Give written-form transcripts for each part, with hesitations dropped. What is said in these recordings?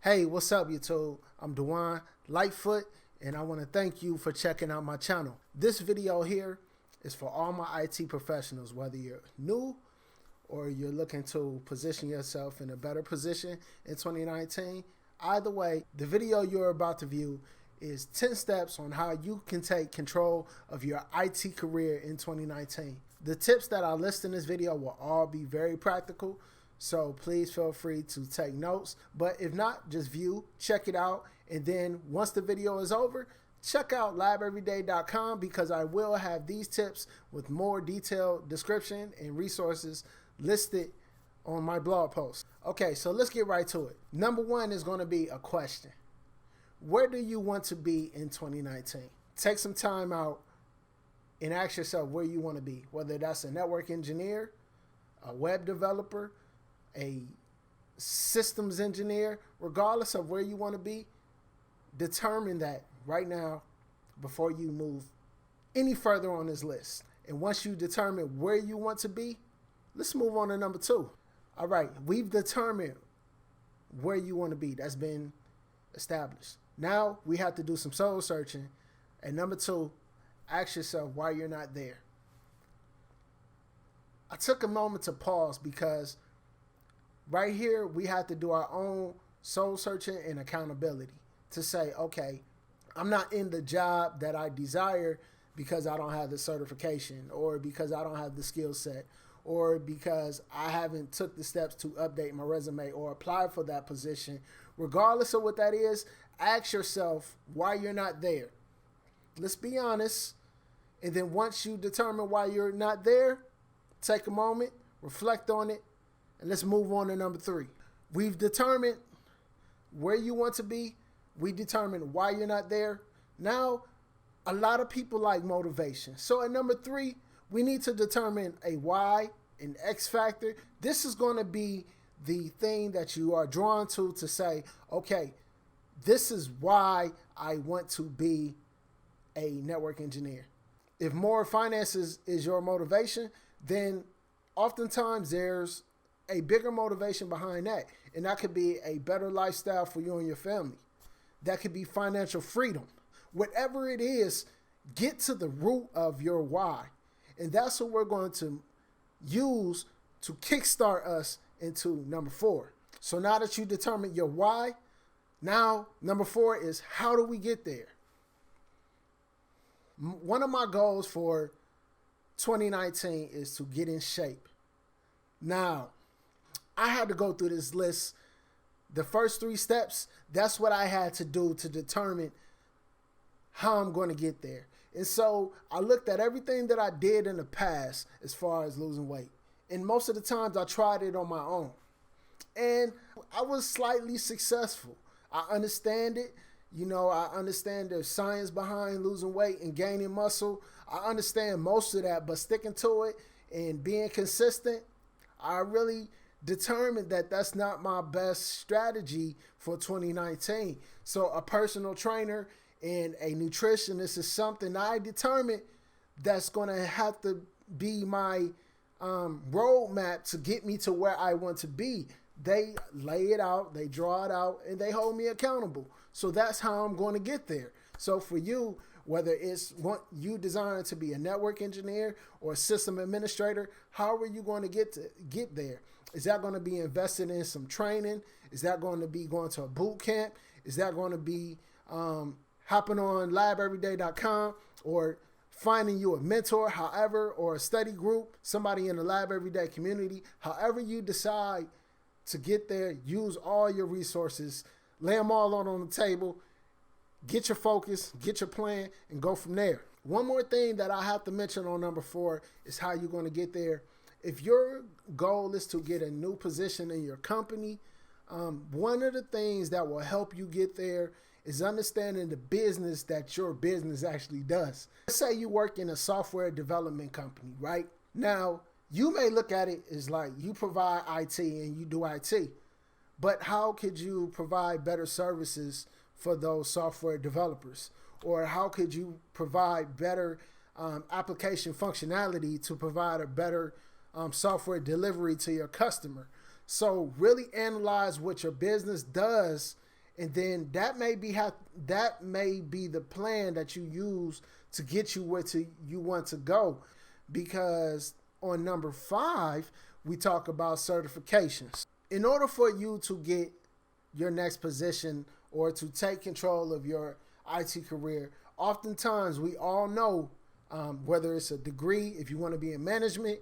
Hey, what's up, YouTube? I'm Dewan Lightfoot, and I want to thank you for checking out my channel. This video here is for all my IT professionals, whether you're new or you're looking to position yourself in a better position in 2019. Either way, the video you're about to view is 10 steps on how you can take control of your IT career in 2019. The tips that I list in this video will all be very practical, so please feel free to take notes. But if not, just view, check it out, and then once the video is over, check out LabEveryday.com because I will have these tips with more detailed description and resources listed on my blog post. Okay, so let's get right to it. Number one is going to be a question. Where do you want to be in 2019? Take some time out and ask yourself where you want to be, whether that's a network engineer, a web developer, a systems engineer. Regardless of where you want to be, determine that right now before you move any further on this list. And once you determine where you want to be, let's move on to number two. All right, we've determined where you want to be. That's been established. Now we have to do some soul searching. And number two, ask yourself why you're not there. I took a moment to pause because right here we have to do our own soul searching and accountability to say, okay, I'm not in the job that I desire because I don't have the certification, or because I don't have the skill set, or because I haven't took the steps to update my resume or apply for that position. Regardless of what that is, ask yourself why you're not there. Let's be honest. And then once you determine why you're not there, take a moment, reflect on it, and let's move on to number three. We've determined where you want to be. We determined why you're not there. Now, a lot of people like motivation. So at number three, we need to determine a why, an X factor. This is going to be the thing that you are drawn to say, okay, this is why I want to be a network engineer. If more finances is your motivation, then oftentimes there's a bigger motivation behind that. And that could be a better lifestyle for you and your family. That could be financial freedom. Whatever it is, get to the root of your why. And that's what we're going to use to kickstart us into number four. So now that you determine your why, now number four is how do we get there? One of my goals for 2019 is to get in shape. Now, I had to go through this list. The first three steps, that's what I had to do to determine how I'm going to get there. And so I looked at everything that I did in the past as far as losing weight. And most of the times I tried it on my own. And I was slightly successful. I understand it. You know, I understand there's science behind losing weight and gaining muscle. I understand most of that, but sticking to it and being consistent, I really determined that that's not my best strategy for 2019. So a personal trainer and a nutritionist is something I determined that's going to have to be my roadmap to get me to where I want to be. They lay it out, they draw it out, and they hold me accountable. So that's how I'm going to get there. So for you, whether it's you desiring to be a network engineer or a system administrator, how are you going to get there? Is that going to be invested in some training? Is that going to be going to a boot camp? Is that going to be hopping on LabEveryday.com or finding you a mentor, however, or a study group, somebody in the Lab Everyday community? However you decide to get there, use all your resources, lay them all on the table, get your focus, get your plan, and go from there. One more thing that I have to mention on number four is how you're going to get there. If your goal is to get a new position in your company, one of the things that will help you get there is understanding the business that your business actually does. Let's say you work in a software development company, right? Now, you may look at it as like you provide IT and you do IT, but how could you provide better services for those software developers? Or how could you provide better application functionality to provide a better software delivery to your customer? So really analyze what your business does And then that may be the plan that you use to get you where you want to go. Because on number 5, we talk about certifications. In order for you to get your next position or to take control of your IT career, oftentimes we all know whether it's a degree, if you want to be in management,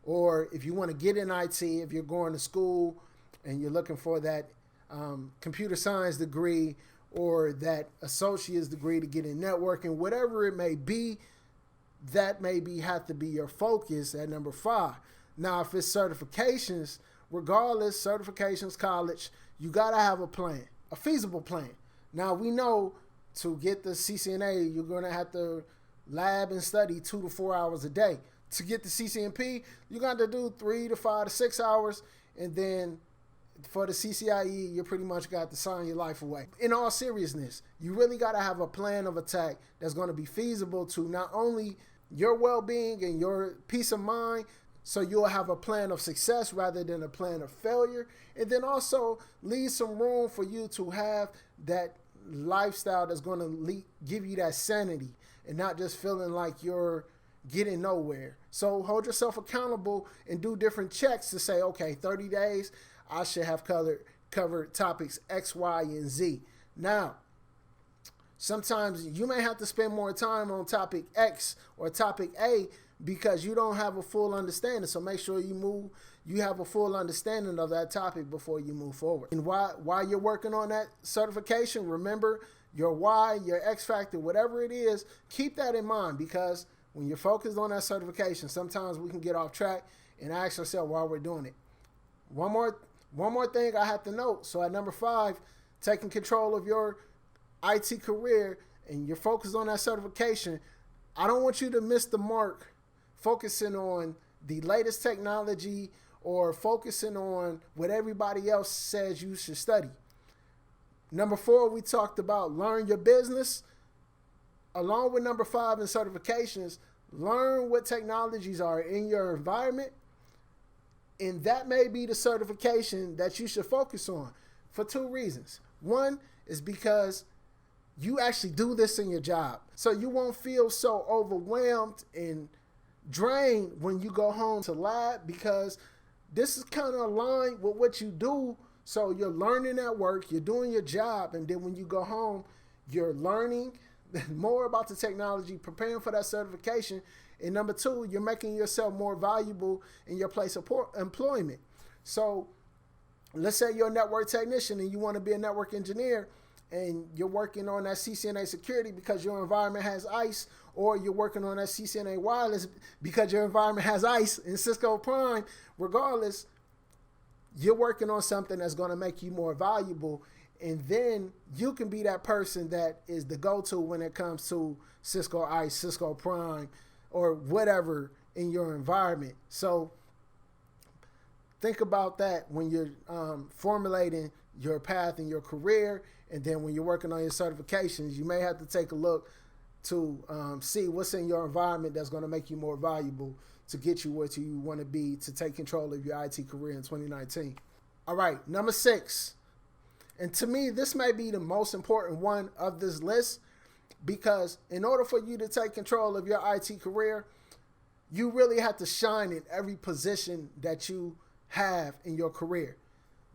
or if you want to get in IT, if you're going to school and you're looking for that computer science degree or that associate's degree to get in networking, whatever it may be, that maybe have to be your focus at number 5. Now, if it's certifications, regardless, certifications, college, you got to have a plan, a feasible plan. Now, we know to get the CCNA, you're going to have to lab and study 2 to 4 hours a day. To get the CCNP, you got to do 3 to 5 to 6 hours. And then for the CCIE, you pretty much got to sign your life away. In all seriousness, you really got to have a plan of attack that's going to be feasible to not only your well-being and your peace of mind, so you'll have a plan of success rather than a plan of failure. And then also leave some room for you to have that lifestyle that's going to give you that sanity and not just feeling like you're getting nowhere. So hold yourself accountable and do different checks to say, okay, 30 days, I should have covered topics X, Y, and Z. Now, sometimes you may have to spend more time on topic X or topic A because you don't have a full understanding. So make sure you have a full understanding of that topic before you move forward. And while you're working on that certification, remember your why, your X factor, whatever it is, keep that in mind, because when you're focused on that certification, sometimes we can get off track and ask ourselves why we're doing it. One more thing I have to note. So at number 5, taking control of your IT career and you're focused on that certification, I don't want you to miss the mark focusing on the latest technology or focusing on what everybody else says you should study. Number 4, we talked about learn your business. Along with number 5 in certifications, learn what technologies are in your environment. And that may be the certification that you should focus on for 2 reasons. One is because you actually do this in your job. So you won't feel so overwhelmed and drained when you go home to lab, because this is kind of aligned with what you do. So you're learning at work, you're doing your job, and then when you go home, you're learning more about the technology, preparing for that certification. And number 2, you're making yourself more valuable in your place of employment. So let's say you're a network technician and you want to be a network engineer, and you're working on that CCNA security because your environment has ICE, or you're working on that CCNA wireless because your environment has ICE and Cisco Prime. Regardless, you're working on something that's going to make you more valuable. And then you can be that person that is the go-to when it comes to Cisco ICE, Cisco Prime, or whatever in your environment. So think about that when you're formulating your path in your career. And then when you're working on your certifications, you may have to take a look to see what's in your environment that's going to make you more valuable to get you where you want to be to take control of your IT career in 2019. All right, number 6. And to me, this may be the most important one of this list, because in order for you to take control of your IT career, you really have to shine in every position that you have in your career.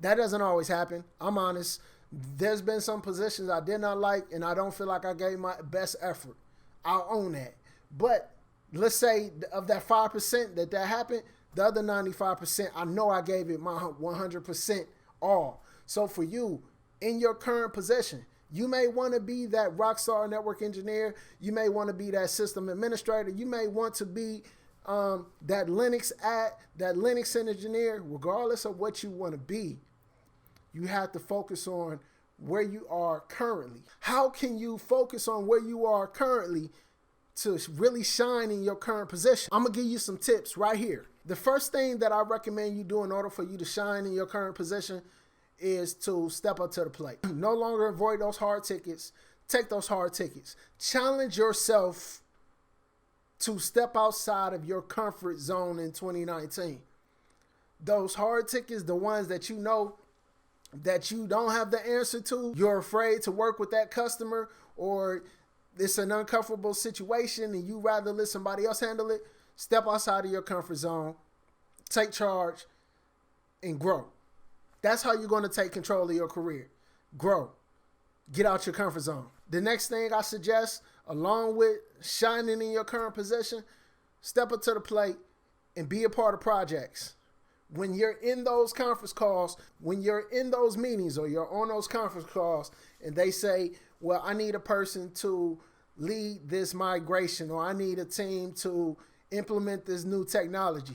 That doesn't always happen. I'm honest. There's been some positions I did not like, and I don't feel like I gave my best effort. I'll own that. But let's say of that 5% that happened, the other 95%, I know I gave it my 100% all. So for you, in your current position, you may want to be that rockstar network engineer. You may want to be that system administrator. You may want to be that Linux engineer. Regardless of what you want to be, you have to focus on where you are currently. How can you focus on where you are currently to really shine in your current position? I'm going to give you some tips right here. The first thing that I recommend you do in order for you to shine in your current position is to step up to the plate. No longer avoid those hard tickets. Take those hard tickets. Challenge yourself to step outside of your comfort zone in 2019. Those hard tickets, the ones that you know that you don't have the answer to, you're afraid to work with that customer, or it's an uncomfortable situation and you rather let somebody else handle it, step outside of your comfort zone, take charge, and grow. That's how you're going to take control of your career. Grow. Get out your comfort zone. The next thing I suggest, along with shining in your current position, step up to the plate and be a part of projects. When you're in those conference calls, when you're in those meetings or you're on those conference calls and they say, well, I need a person to lead this migration, or I need a team to implement this new technology,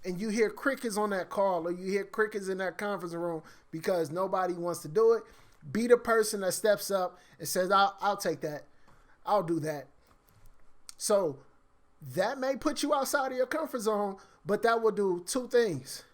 and you hear crickets on that call or you hear crickets in that conference room because nobody wants to do it, be the person that steps up and says, I'll take that. I'll do that. So that may put you outside of your comfort zone, but that will do two things.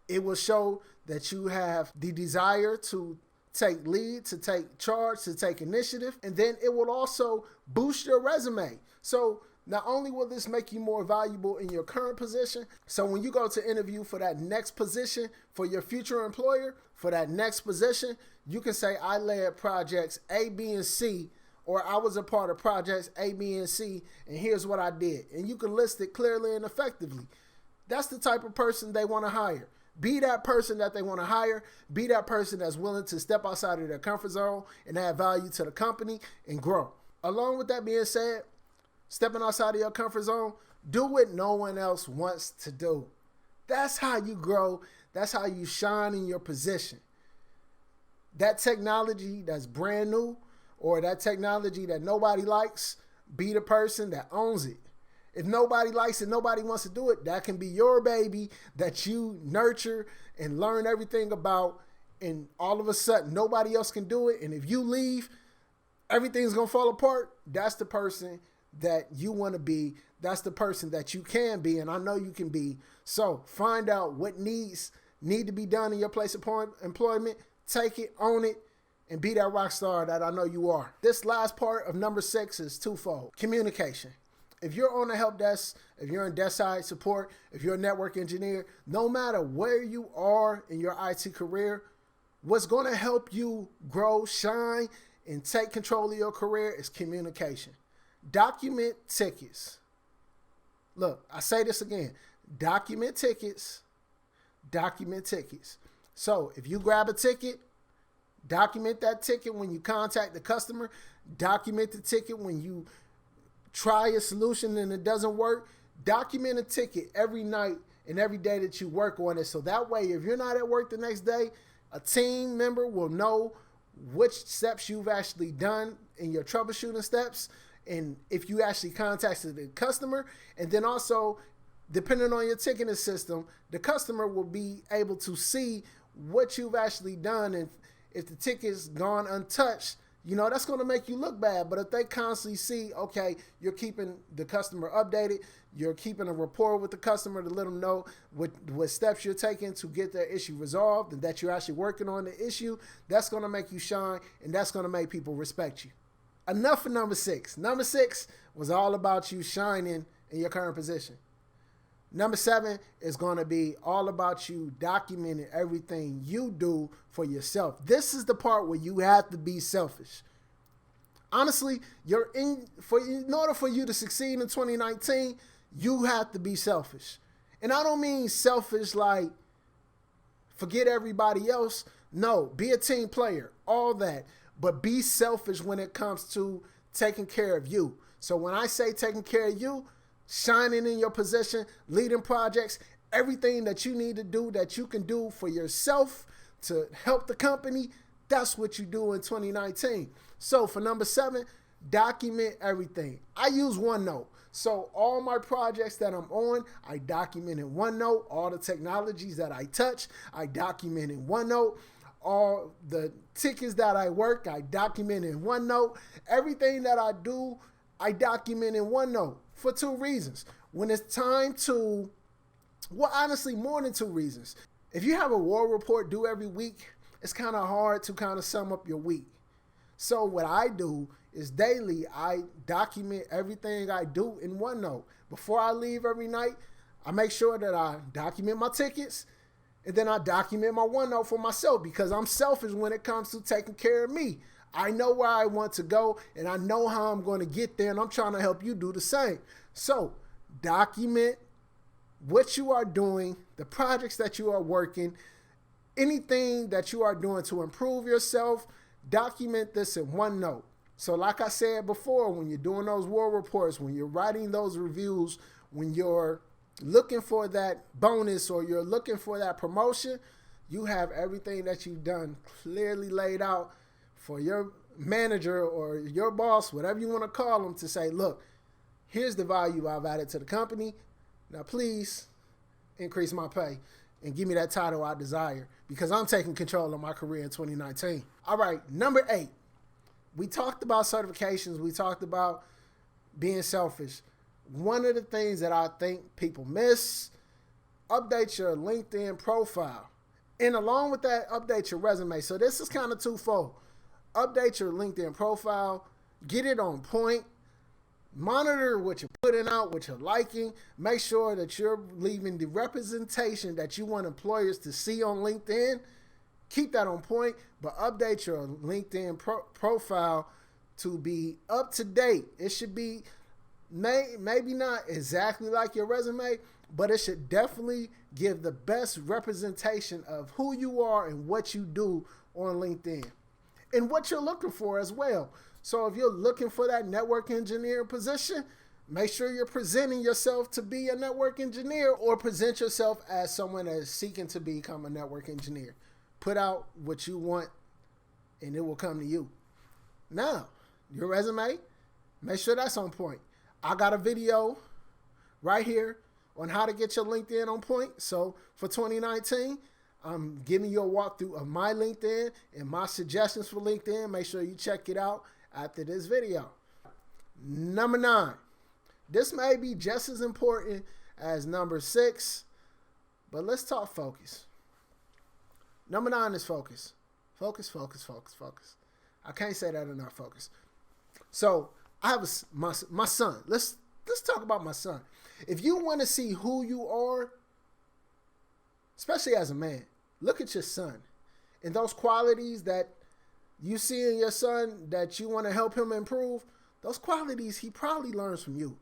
It will show that you have the desire to take lead, to take charge, to take initiative, and then it will also boost your resume. So not only will this make you more valuable in your current position, so when you go to interview for that next position for your future employer, for that next position, you can say, I led projects A, B, and C, or I was a part of projects A, B, and C, and here's what I did. And you can list it clearly and effectively. That's the type of person they want to hire. Be that person that they want to hire. Be that person that's willing to step outside of their comfort zone and add value to the company and grow. Along with that being said, stepping outside of your comfort zone, do what no one else wants to do. That's how you grow. That's how you shine in your position. That technology that's brand new, or that technology that nobody likes, be the person that owns it. If nobody likes it, nobody wants to do it, that can be your baby that you nurture and learn everything about, and all of a sudden nobody else can do it, and if you leave, everything's going to fall apart. That's the person that you want to be. That's the person that you can be, and I know you can be. So find out what need to be done in your place of employment, take it, own it, and be that rock star that I know you are. This last part of number 6 is twofold. Communication. If you're on the help desk, if you're in desk side support, if you're a network engineer, no matter where you are in your IT career, what's going to help you grow, shine, and take control of your career is communication. Document tickets. Look, I say this again. Document tickets. Document tickets. So if you grab a ticket, document that ticket when you contact the customer. Document the ticket when you try a solution and it doesn't work. Document a ticket every night and every day that you work on it. So that way, if you're not at work the next day, a team member will know which steps you've actually done in your troubleshooting steps, and if you actually contacted the customer. And then also, depending on your ticketing system, the customer will be able to see what you've actually done. And if the ticket's gone untouched, you know, that's going to make you look bad. But if they constantly see, okay, you're keeping the customer updated, you're keeping a rapport with the customer to let them know what steps you're taking to get their issue resolved and that you're actually working on the issue, that's going to make you shine, and that's going to make people respect you. Enough for number 6. Number 6 was all about you shining in your current position. Number 7 is going to be all about you documenting everything you do for yourself. This is the part where you have to be selfish. Honestly, in order for you to succeed in 2019, you have to be selfish. And I don't mean selfish like forget everybody else. No, be a team player, all that. But be selfish when it comes to taking care of you. So when I say taking care of you, shining in your position, leading projects, everything that you need to do that you can do for yourself to help the company, that's what you do in 2019. So for number 7, document everything. I use OneNote. So all my projects that I'm on, I document in OneNote. All the technologies that I touch, I document in OneNote. All the tickets that I work, I document in OneNote. Everything that I do, I document in OneNote for 2 reasons. When it's time to, well, honestly, more than 2 reasons. If you have a war report due every week, it's kind of hard to kind of sum up your week. So what I do is daily, I document everything I do in OneNote. Before I leave every night, I make sure that I document my tickets, And then I document my OneNote for myself because I'm selfish when it comes to taking care of me. I know where I want to go and I know how I'm going to get there, and I'm trying to help you do the same. So document what you are doing, the projects that you are working, anything that you are doing to improve yourself. Document this in OneNote. So like I said before, when you're doing those war reports, when you're writing those reviews, when you're looking for that bonus or you're looking for that promotion, you have everything that you've done clearly laid out for your manager or your boss, whatever you want to call them, to say, look, here's the value I've added to the company. Now, please increase my pay and give me that title I desire because I'm taking control of my career in 2019. All right, number 8. We talked about certifications. We talked about being selfish. One of the things that I think people miss, update your LinkedIn profile. And along with that, update your resume. So this is kind of twofold. Update your LinkedIn profile. Get it on point. Monitor what you're putting out, what you're liking. Make sure that you're leaving the representation that you want employers to see on LinkedIn. Keep that on point, but update your LinkedIn profile to be up to date. It should be maybe not exactly like your resume, but it should definitely give the best representation of who you are and what you do on LinkedIn and what you're looking for as well. So if you're looking for that network engineer position, make sure you're presenting yourself to be a network engineer, or present yourself as someone that is seeking to become a network engineer. Put out what you want and it will come to you. Now, your resume, make sure that's on point. I got a video right here on how to get your LinkedIn on point. So for 2019, I'm giving you a walkthrough of my LinkedIn and my suggestions for LinkedIn. Make sure you check it out after this video. Number 9. This may be just as important as number 6, but let's talk focus. Number 9 is focus. Focus, focus, focus, focus. I can't say that enough, focus. So I have my son. Let's talk about my son. If you want to see who you are, especially as a man, look at your son. And those qualities that you see in your son that you want to help him improve, those qualities he probably learns from you.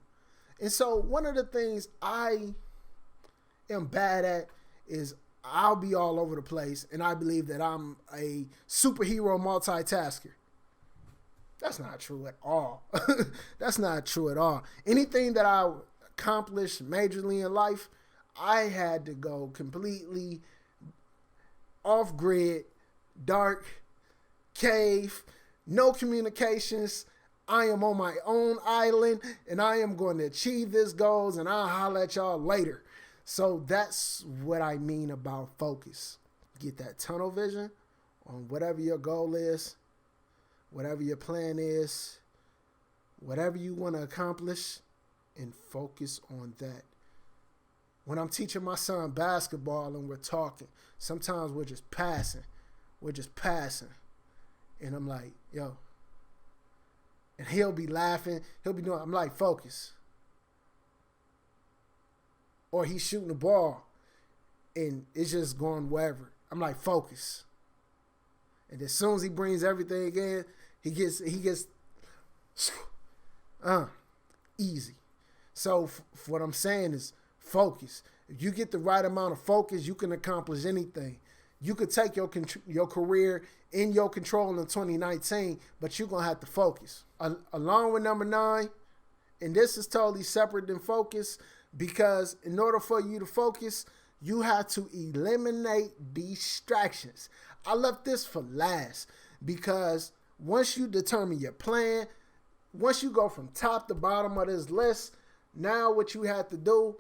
And so one of the things I am bad at is I'll be all over the place, and I believe that I'm a superhero multitasker. That's not true at all. That's not true at all. Anything that I accomplished majorly in life, I had to go completely off-grid, dark, cave, no communications. I am on my own island, and I am going to achieve these goals, and I'll holler at y'all later. So that's what I mean about focus. Get that tunnel vision on whatever your goal is, whatever your plan is, whatever you want to accomplish, and focus on that. When I'm teaching my son basketball and we're talking, sometimes we're just passing. And I'm like, yo. And he'll be laughing. I'm like, focus. Or he's shooting the ball and it's just going wherever. I'm like, focus. And as soon as he brings everything in, he gets easy. So what I'm saying is focus. If you get the right amount of focus, you can accomplish anything. You could take your career in your control in 2019, but you're going to have to focus. Along with number 9, and this is totally separate than focus, because in order for you to focus, you have to eliminate distractions. I left this for last because once you determine your plan, once you go from top to bottom of this list, now what you have to do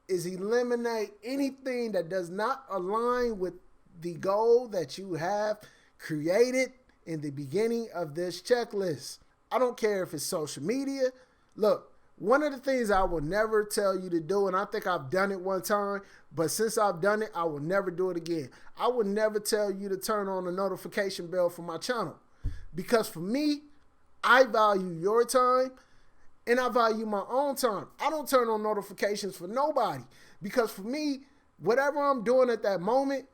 is eliminate anything that does not align with the goal that you have created in the beginning of this checklist. I don't care if it's social media. Look, one of the things I will never tell you to do, and I think I've done it one time, but since I've done it, I will never do it again. I will never tell you to turn on the notification bell for my channel. Because for me, I value your time and I value my own time. I don't turn on notifications for nobody. Because for me, whatever I'm doing at that moment,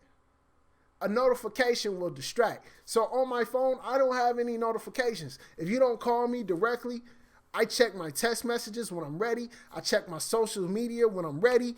a notification will distract. So on my phone, I don't have any notifications. If you don't call me directly, I check my text messages when I'm ready. I check my social media when I'm ready.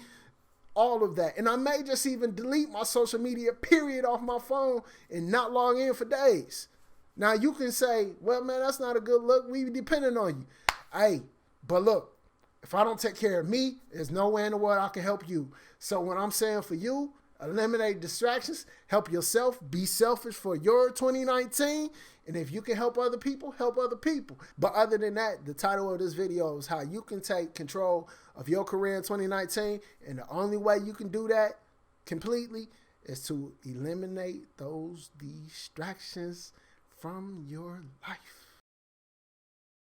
All of that. And I may just even delete my social media period off my phone and not log in for days. Now you can say, well, man, that's not a good look. We depending on you. Hey, but look, if I don't take care of me, there's no way in the world I can help you. So what I'm saying for you, eliminate distractions, help yourself, be selfish for your 2019. And if you can help other people, help other people. But other than that, the title of this video is how you can take control of your career in 2019. And the only way you can do that completely is to eliminate those distractions from your life.